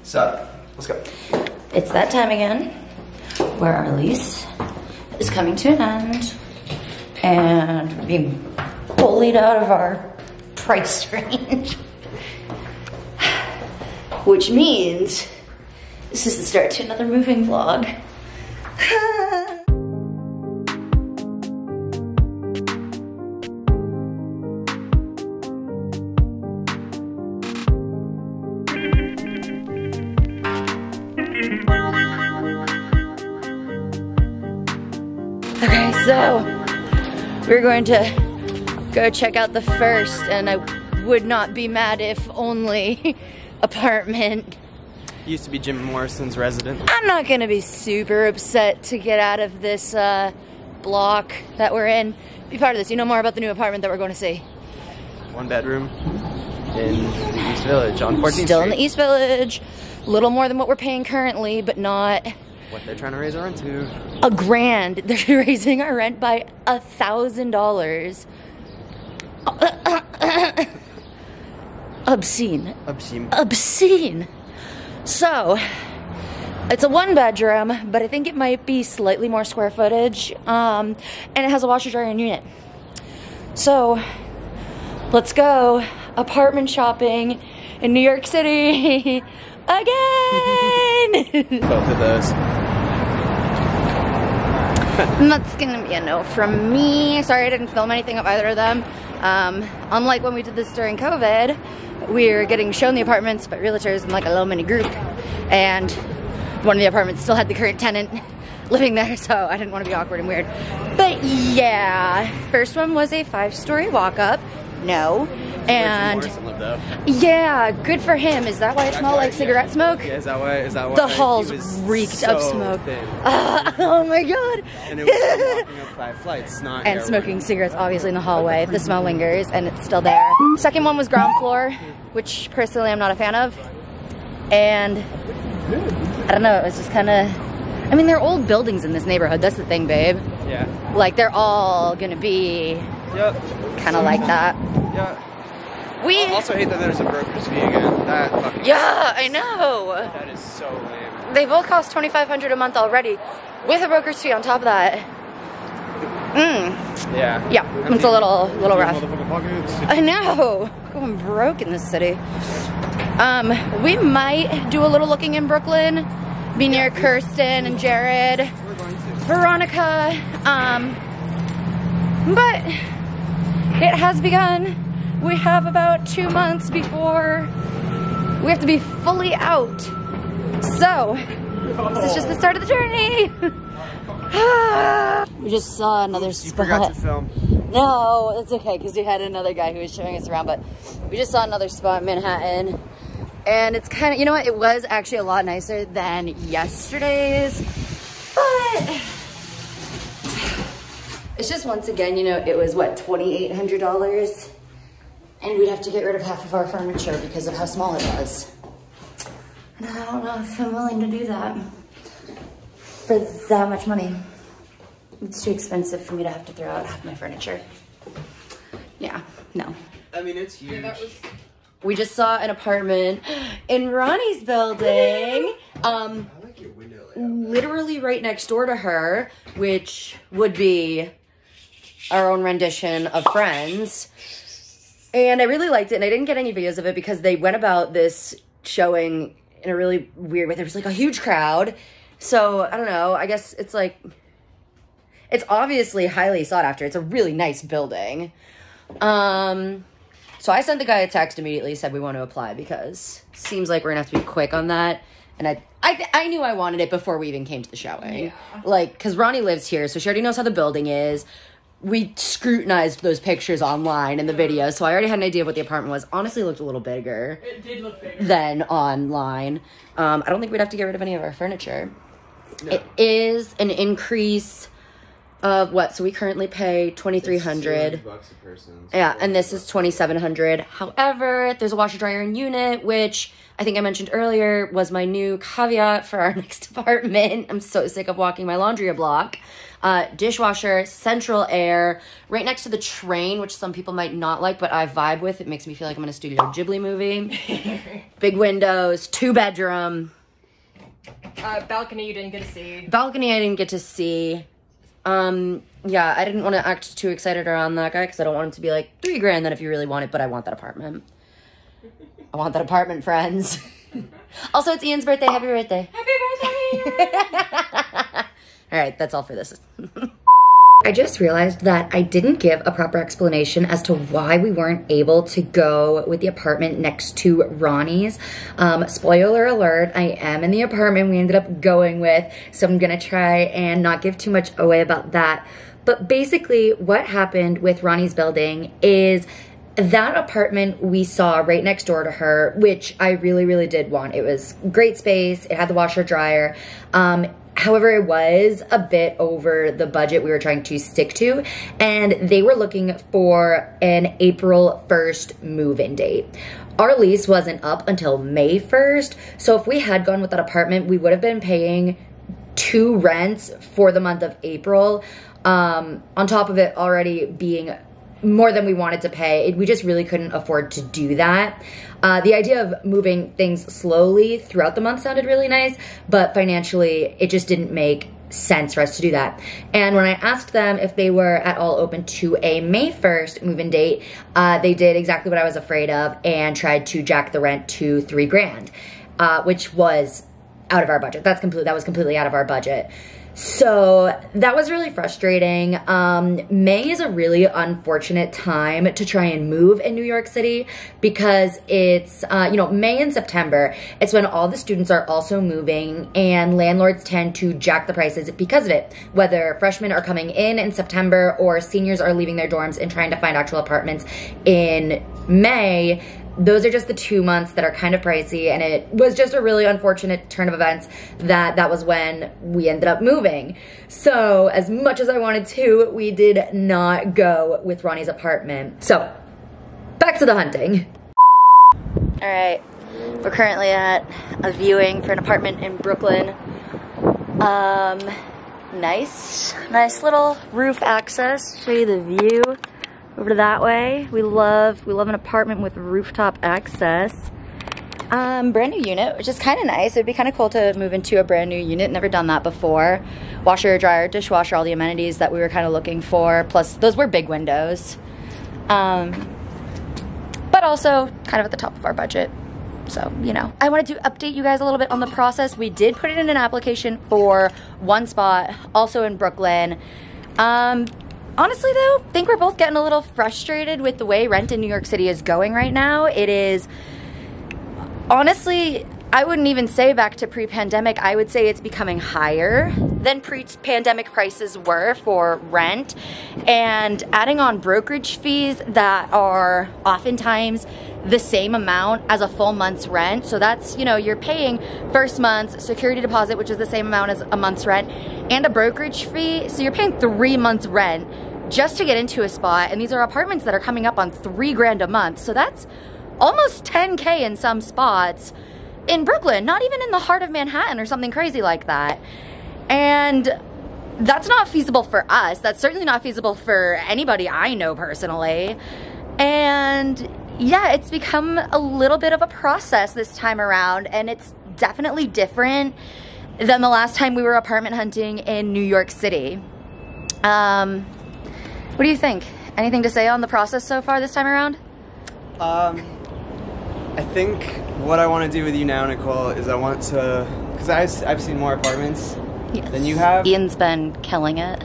So, let's go. It's that time again where our lease is coming to an end and we're being bullied out of our price range. Which means this is the start to another moving vlog. Okay, so we're going to go check out the first, and I would not be mad if only apartment. Used to be Jim Morrison's resident. I'm not gonna be super upset to get out of this block that we're in. Be part of this. You know more about the new apartment that we're going to see. 1 bedroom in the East Village on 14th Street. Still in the East Village. A little more than what we're paying currently, but not what they're trying to raise our rent to. $1,000. They're raising our rent by $1,000. Obscene. Obscene. Obscene. So, it's a 1 bedroom, but I think it might be slightly more square footage. And it has a washer dryer unit. So, let's go apartment shopping in New York City again. Both of those. That's gonna be a no from me. Sorry I didn't film anything of either of them. Unlike when we did this during COVID, we're getting shown the apartments by realtors in like a little mini group, and one of the apartments still had the current tenant living there, so I didn't want to be awkward and weird. But yeah, first one was a 5-story walk-up. No. And yeah, good for him. Is that why it smelled like cigarette smoke? Yeah, is that why? The halls reeked of smoke. Oh my god! And it was walking up 5 flights, not and smoking cigarettes, obviously in the hallway. The smell lingers, and it's still there. Second one was ground floor, which personally I'm not a fan of. And I don't know. It was just kind of. I mean, they're old buildings in this neighborhood. That's the thing, babe. Yeah. Like they're all gonna be. Yep. Kind of like that. Yeah. We I also hate that there's a broker's fee again. That fucking yeah, I know. That is so lame. They both cost $2,500 a month already, with a broker's fee on top of that. Yeah. Yeah, it's a little rough. I know. Going broke in this city. We might do a little looking in Brooklyn, be near Kirsten and Jared, We're going to. Veronica. But it has begun. We have about 2 months before we have to be fully out. So, this is just the start of the journey. We just saw another spot. You forgot to film. No, it's okay, because we had another guy who was showing us around, but we just saw another spot in Manhattan. And it's kind of, you know what, it was actually a lot nicer than yesterday's. But it's just, once again, you know, it was what, $2,800? And we'd have to get rid of half of our furniture because of how small it was. And I don't know if I'm willing to do that for that much money. It's too expensive for me to have to throw out half my furniture. Yeah, no. I mean, it's huge. We just saw an apartment in Ronnie's building. I like your window layout. Literally right next door to her, which would be our own rendition of Friends. And I really liked it, and I didn't get any videos of it because they went about this showing in a really weird way. There was like a huge crowd. So, I don't know, I guess it's like, it's obviously highly sought after. It's a really nice building. So I sent the guy a text immediately, said we want to apply because it seems like we're gonna have to be quick on that. And I knew I wanted it before we even came to the showing. Yeah. Like, because Ronnie lives here, so she already knows how the building is. We scrutinized those pictures online and the videos, so I already had an idea of what the apartment was. Honestly, it looked a little bigger. It did look bigger. Than online. I don't think we'd have to get rid of any of our furniture. No. It is an increase of what? So we currently pay $2,300. $200 a person. Yeah, and this is $2,700. However, there's a washer dryer and unit, which I think I mentioned earlier was my new caveat for our next apartment. I'm so sick of walking my laundry a block. Dishwasher, central air, right next to the train, which some people might not like, but I vibe with. It makes me feel like I'm in a Studio Ghibli movie. Big windows, 2-bedroom. Balcony you didn't get to see. Balcony I didn't get to see. Yeah, I didn't want to act too excited around that guy because I don't want him to be like, $3,000 then if you really want it, but I want that apartment. I want that apartment, friends. Also, it's Ian's birthday. Happy birthday. Happy birthday! All right, that's all for this. I just realized that I didn't give a proper explanation as to why we weren't able to go with the apartment next to Ronnie's. Spoiler alert, I am in the apartment we ended up going with, so I'm gonna try and not give too much away about that. But basically, what happened with Ronnie's building is that apartment we saw right next door to her, which I really, really did want. It was great space. It had the washer dryer. However, it was a bit over the budget we were trying to stick to, and they were looking for an April 1st move-in date. Our lease wasn't up until May 1st, so if we had gone with that apartment, we would have been paying 2 rents for the month of April, on top of it already being more than we wanted to pay. We just really couldn't afford to do that. The idea of moving things slowly throughout the month sounded really nice, but financially it just didn't make sense for us to do that. And when I asked them if they were at all open to a May 1st move-in date, they did exactly what I was afraid of and tried to jack the rent to $3,000, which was out of our budget. That was completely out of our budget. So that was really frustrating. May is a really unfortunate time to try and move in New York City because it's, May and September, it's when all the students are also moving and landlords tend to jack the prices because of it. Whether freshmen are coming in September or seniors are leaving their dorms and trying to find actual apartments in May, those are just the 2 months that are kind of pricey, and it was just a really unfortunate turn of events that was when we ended up moving. So as much as I wanted to, we did not go with Ronnie's apartment. So back to the hunting. All right, we're currently at a viewing for an apartment in Brooklyn. Nice little roof access. Show you the view. Over to that way. We love an apartment with rooftop access. Brand new unit, which is kind of nice. It'd be kind of cool to move into a brand new unit. Never done that before. Washer, dryer, dishwasher, all the amenities that we were kind of looking for. Plus, those were big windows. But also kind of at the top of our budget. So, I wanted to update you guys a little bit on the process. We did put it in an application for one spot, also in Brooklyn. Honestly though, I think we're both getting a little frustrated with the way rent in New York City is going right now. It is, honestly, I wouldn't even say back to pre-pandemic. I would say it's becoming higher than pre-pandemic prices were for rent. And adding on brokerage fees that are oftentimes the same amount as a full month's rent. So that's, you're paying first month's security deposit, which is the same amount as a month's rent, and a brokerage fee. So you're paying 3 months rent just to get into a spot. And these are apartments that are coming up on $3,000 a month. So that's almost $10K in some spots in Brooklyn, not even in the heart of Manhattan or something crazy like that. And that's not feasible for us. That's certainly not feasible for anybody I know personally. And yeah, it's become a little bit of a process this time around, and it's definitely different than the last time we were apartment hunting in New York City. What do you think? Anything to say on the process so far this time around? I think what I want to do with you now, Nichole, is I want to, because I've seen more apartments than you have. Ian's been killing it.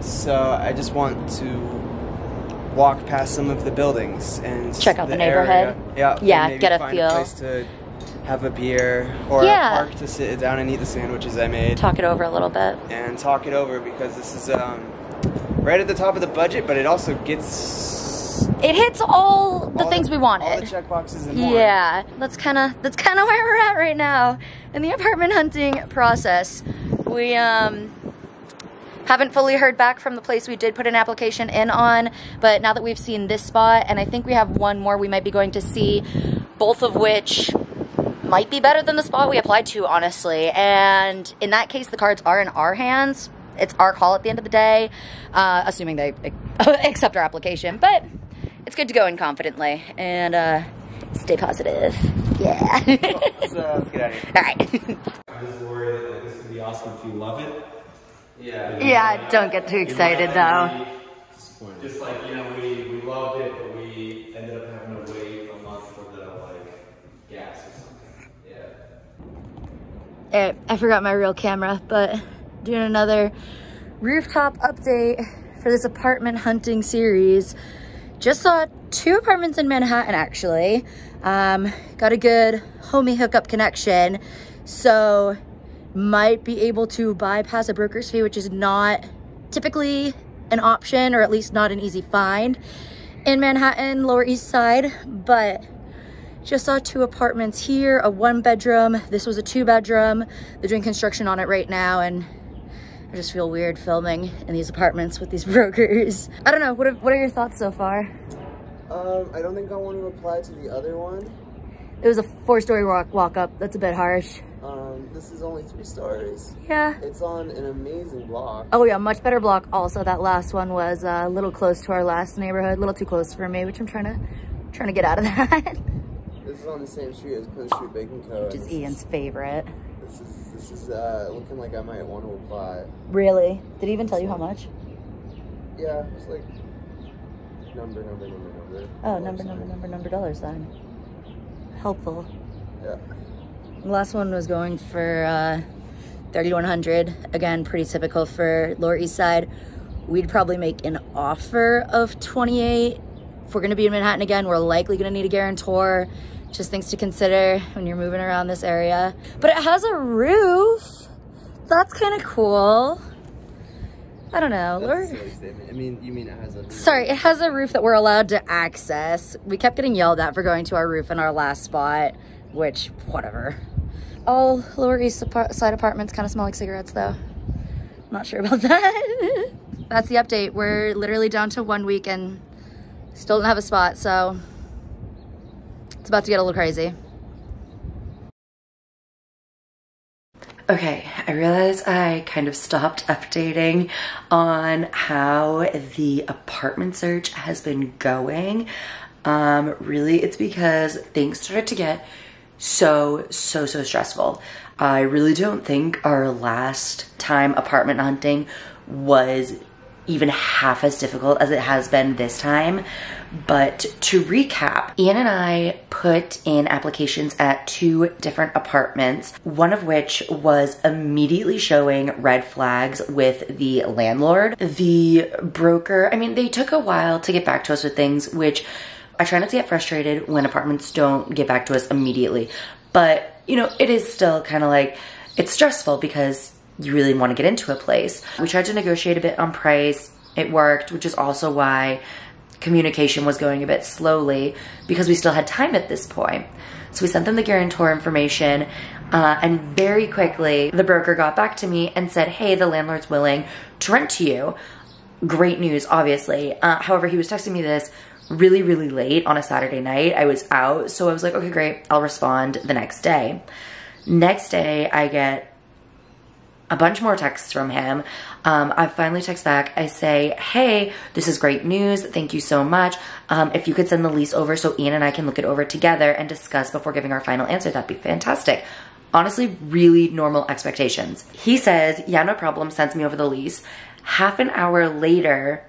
So I just want to walk past some of the buildings and check out the neighborhood. Area. Yeah, maybe get a find feel. A place to have a beer or a park to sit down and eat the sandwiches I made. Talk it over a little bit. And talk it over because this is right at the top of the budget, but it also gets. It hits all the things we wanted. All the check boxes and more. Yeah, that's kind of where we're at right now in the apartment hunting process. We Haven't fully heard back from the place we did put an application in on, but now that we've seen this spot, and I think we have one more we might be going to see, both of which might be better than the spot we applied to, honestly. And in that case, the cards are in our hands. It's our call at the end of the day, assuming they accept our application. But it's good to go in confidently and stay positive. Yeah. Let's get out of here. All right. I'm just worried that this could be awesome if you love it. Yeah. Yeah, don't get too excited though. Disappointed. Just like, you know, we loved it, but we ended up having to wait a month for the, like, gas or something. Yeah. I forgot my real camera, but doing another rooftop update for this apartment hunting series. Just saw 2 apartments in Manhattan, actually. Got a good homey hookup connection, so might be able to bypass a broker's fee, which is not typically an option, or at least not an easy find in Manhattan, Lower East Side. But just saw 2 apartments here, a 1-bedroom. This was a 2-bedroom. They're doing construction on it right now, and I just feel weird filming in these apartments with these brokers. I don't know, what are your thoughts so far? I don't think I want to apply to the other one. It was a 4-story walk up. That's a bit harsh. This is only 3 stories. Yeah. It's on an amazing block. Oh yeah, much better block. Also, that last one was a little close to our last neighborhood, a little too close for me, which I'm trying to get out of that. This is on the same street as Coast Street Baking Co. Which is Ian's favorite. This is looking like I might want to apply. Really? Did he even tell you how much? Yeah, it's like number. Oh, number dollar sign. Helpful. Yeah. The last one was going for 3,100. Again, pretty typical for Lower East Side. We'd probably make an offer of 28. If we're gonna be in Manhattan again, we're likely gonna need a guarantor. Just things to consider when you're moving around this area. But it has a roof. That's kind of cool. I don't know. That's a silly statement. I mean, you mean it has a roof? Sorry, it has a roof that we're allowed to access. We kept getting yelled at for going to our roof in our last spot, which, whatever. All Lower East Side apartments kind of smell like cigarettes, though. Not sure about that. That's the update. We're literally down to 1 week and still don't have a spot, so it's about to get a little crazy. Okay, I realize I kind of stopped updating on how the apartment search has been going. Really, it's because things started to get so stressful. I really don't think our last time apartment hunting was even half as difficult as it has been this time. But to recap, Ian and I put in applications at 2 different apartments, one of which was immediately showing red flags with the landlord. The broker, I mean, they took a while to get back to us with things, which I try not to get frustrated when apartments don't get back to us immediately. But, you know, it is still kind of like, it's stressful because you really want to get into a place. We tried to negotiate a bit on price. It worked, which is also why communication was going a bit slowly because we still had time at this point. So we sent them the guarantor information and very quickly the broker got back to me and said, hey, the landlord's willing to rent to you. Great news, obviously. However, he was texting me this really late on a Saturday night. I was out, so I was like, okay, great, I'll respond the next day. Next day, I get a bunch more texts from him. I finally text back. I say, hey, this is great news. Thank you so much. If you could send the lease over so Ian and I can look it over together and discuss before giving our final answer, that'd be fantastic. Honestly, really normal expectations. He says, yeah, no problem, sends me over the lease. Half an hour later,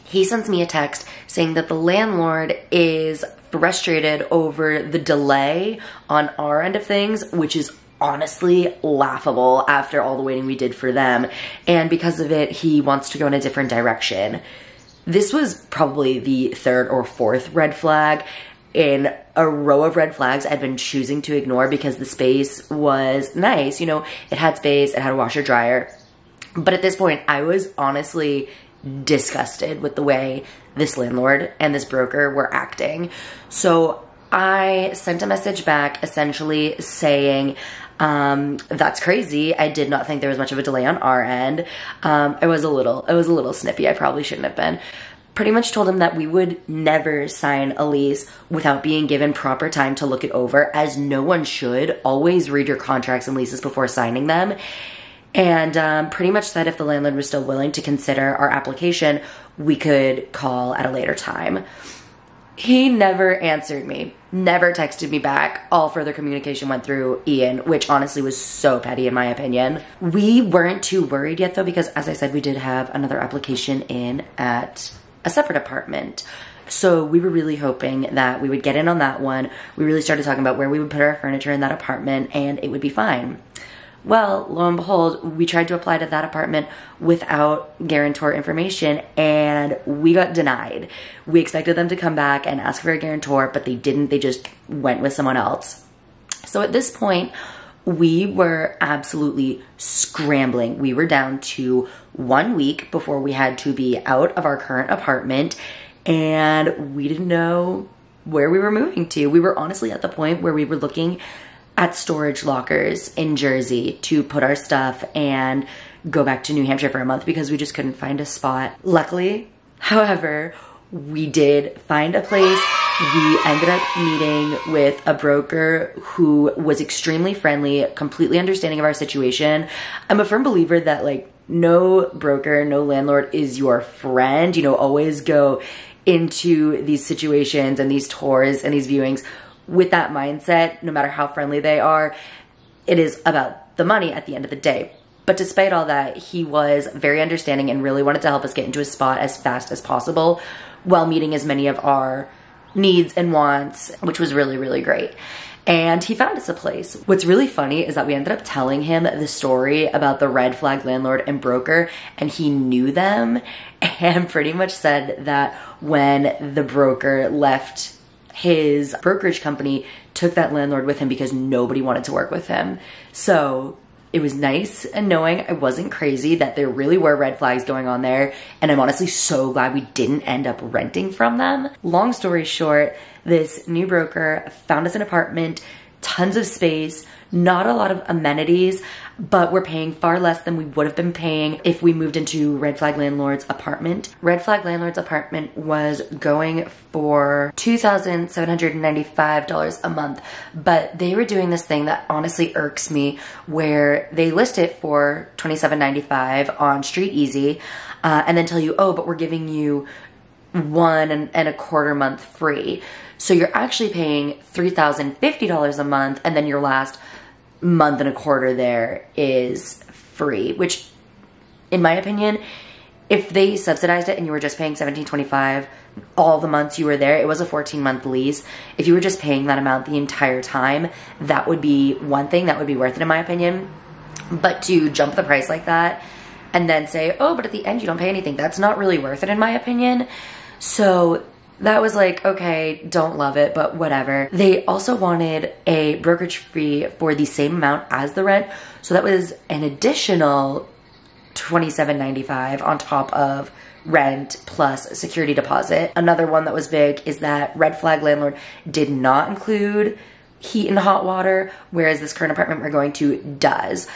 he sends me a text saying that the landlord is frustrated over the delay on our end of things, which is honestly laughable after all the waiting we did for them. And because of it, he wants to go in a different direction. This was probably the 3rd or 4th red flag in a row of red flags I'd been choosing to ignore because the space was nice. You know, it had space, it had a washer dryer. But at this point, I was honestly disgusted with the way this landlord and this broker were acting. So I sent a message back essentially saying, That's crazy. I did not think there was much of a delay on our end. I was a little snippy. I probably shouldn't have been. Pretty much told him that we would never sign a lease without being given proper time to look it over, as no one should. Always read your contracts and leases before signing them. And pretty much said if the landlord was still willing to consider our application, we could call at a later time. He never answered me, never texted me back. All further communication went through Ian, which honestly was so petty in my opinion. We weren't too worried yet though, because as I said, we did have another application in at a separate apartment. So we were really hoping that we would get in on that one. We really started talking about where we would put our furniture in that apartment and it would be fine. Well, lo and behold, we tried to apply to that apartment without guarantor information and we got denied. We expected them to come back and ask for a guarantor, but they didn't. They just went with someone else. So at this point, we were absolutely scrambling. We were down to 1 week before we had to be out of our current apartment and we didn't know where we were moving to. We were honestly at the point where we were looking at storage lockers in Jersey to put our stuff and go back to New Hampshire for a month because we just couldn't find a spot. Luckily, however, we did find a place. We ended up meeting with a broker who was extremely friendly, completely understanding of our situation. I'm a firm believer that like no broker, no landlord is your friend. You know, always go into these situations and these tours and these viewings with that mindset. No matter how friendly they are, it is about the money at the end of the day. But despite all that, he was very understanding and really wanted to help us get into a spot as fast as possible while meeting as many of our needs and wants, which was really, really great. And he found us a place. What's really funny is that we ended up telling him the story about the red flag landlord and broker, and he knew them and pretty much said that when the broker left his brokerage company, took that landlord with him because nobody wanted to work with him. So it was nice and knowing I wasn't crazy, that there really were red flags going on there. And I'm honestly so glad we didn't end up renting from them. Long story short, this new broker found us an apartment, tons of space, not a lot of amenities, but we're paying far less than we would have been paying if we moved into Red Flag Landlord's apartment. Red Flag Landlord's apartment was going for $2,795 a month, but they were doing this thing that honestly irks me, where they list it for $27.95 on Street Easy, and then tell you, oh, but we're giving you 1.25 months free. So you're actually paying $3,050 a month, and then your last month and a quarter there is free, which in my opinion, if they subsidized it and you were just paying $17.25 all the months you were there, it was a 14-month lease. If you were just paying that amount the entire time, that would be one thing that would be worth it in my opinion. But to jump the price like that and then say, oh, but at the end you don't pay anything, that's not really worth it in my opinion. So that was like, okay, don't love it, but whatever. They also wanted a brokerage fee for the same amount as the rent. So that was an additional $27.95 on top of rent plus security deposit. Another one that was big is that Red Flag Landlord did not include heat and hot water, whereas this current apartment we're going to does.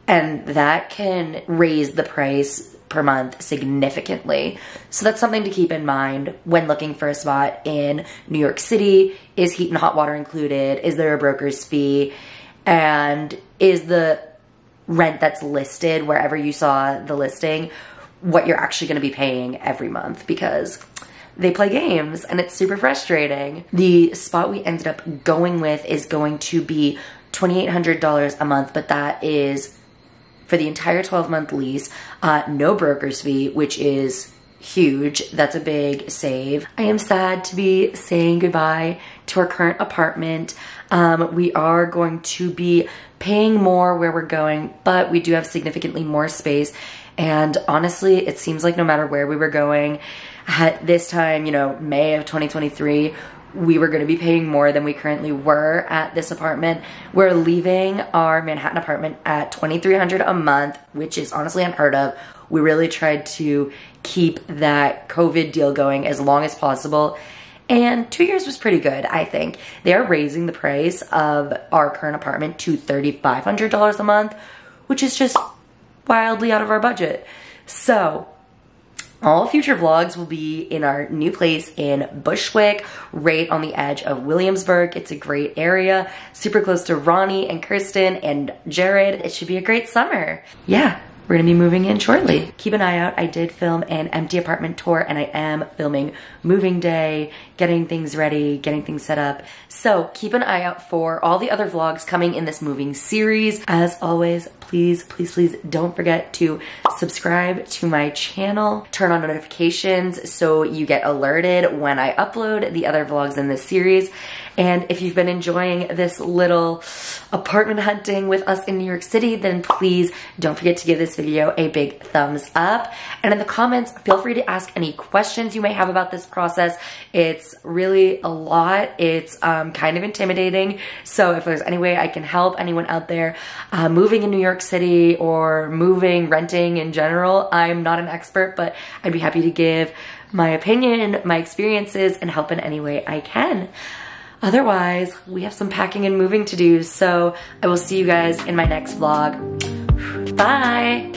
And that can raise the price per month significantly. So that's something to keep in mind when looking for a spot in New York City. Is heat and hot water included? Is there a broker's fee? And is the rent that's listed wherever you saw the listing what you're actually going to be paying every month? Because they play games and it's super frustrating. The spot we ended up going with is going to be $2,800 a month, but that is for the entire 12-month lease, no broker's fee, which is huge. That's a big save. I am sad to be saying goodbye to our current apartment. We are going to be paying more where we're going, but we do have significantly more space. And honestly, it seems like no matter where we were going at this time, you know, May of 2023, we were going to be paying more than we currently were at this apartment. We're leaving our Manhattan apartment at $2,300 a month, which is honestly unheard of. We really tried to keep that COVID deal going as long as possible. And 2 years was pretty good, I think. They are raising the price of our current apartment to $3,500 a month, which is just wildly out of our budget. So all future vlogs will be in our new place in Bushwick, right on the edge of Williamsburg. It's a great area, super close to Ronnie and Kirsten and Jared. It should be a great summer. Yeah, we're gonna be moving in shortly. Keep an eye out. I did film an empty apartment tour and I am filming moving day, getting things ready, getting things set up. So keep an eye out for all the other vlogs coming in this moving series. As always, please, please, please don't forget to subscribe to my channel, turn on notifications so you get alerted when I upload the other vlogs in this series. And if you've been enjoying this little apartment hunting with us in New York City, then please don't forget to give this video a big thumbs up. And in the comments, feel free to ask any questions you may have about this process. It's really a lot. It's kind of intimidating. So if there's any way I can help anyone out there moving in New York City or moving, renting in general, I'm not an expert, but I'd be happy to give my opinion, my experiences, and help in any way I can. Otherwise, we have some packing and moving to do, so I will see you guys in my next vlog. Bye!